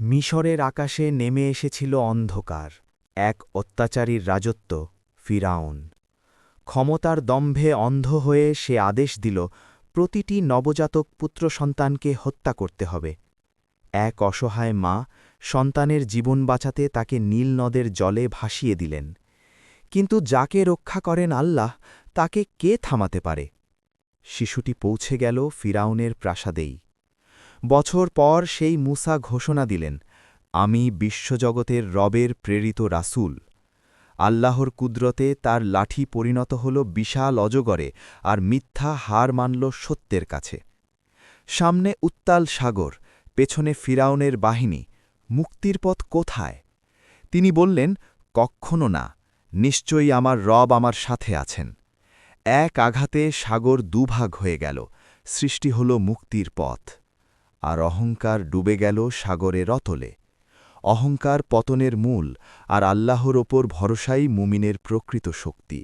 মিশরের আকাশে নেমে এসেছিল অন্ধকার, এক অত্যাচারীর রাজত্ব, ফিরাউন। ক্ষমতার দম্ভে অন্ধ হয়ে সে আদেশ দিল, প্রতিটি নবজাতক পুত্র সন্তানকে হত্যা করতে হবে। এক অসহায় মা সন্তানের জীবন বাঁচাতে তাকে নীল নদের জলে ভাসিয়ে দিলেন। কিন্তু যাকে রক্ষা করেন আল্লাহ, তাকে কে থামাতে পারে? শিশুটি পৌঁছে গেল ফিরাউনের প্রাসাদেই। বছর পর সেই মূসা ঘোষণা দিলেন, আমি বিশ্বজগতের রবের প্রেরিত রাসূল। আল্লাহর কুদরতে তার লাঠি পরিণত হল বিশাল অজগরে, আর মিথ্যা হার মানল সত্যের কাছে। সামনে উত্তাল সাগর, পেছনে ফিরাউনের বাহিনী। মুক্তির পথ কোথায়? তিনি বললেন, কক্ষণো না, নিশ্চয়ই আমার রব আমার সাথে আছেন। এক আঘাতে সাগর দুভাগ হয়ে গেল, সৃষ্টি হল মুক্তির পথ। আর অহংকার ডুবে গেল সাগরের অতলে। অহংকার পতনের মূল, আর আল্লাহর ওপর ভরসাই মুমিনের প্রকৃত শক্তি।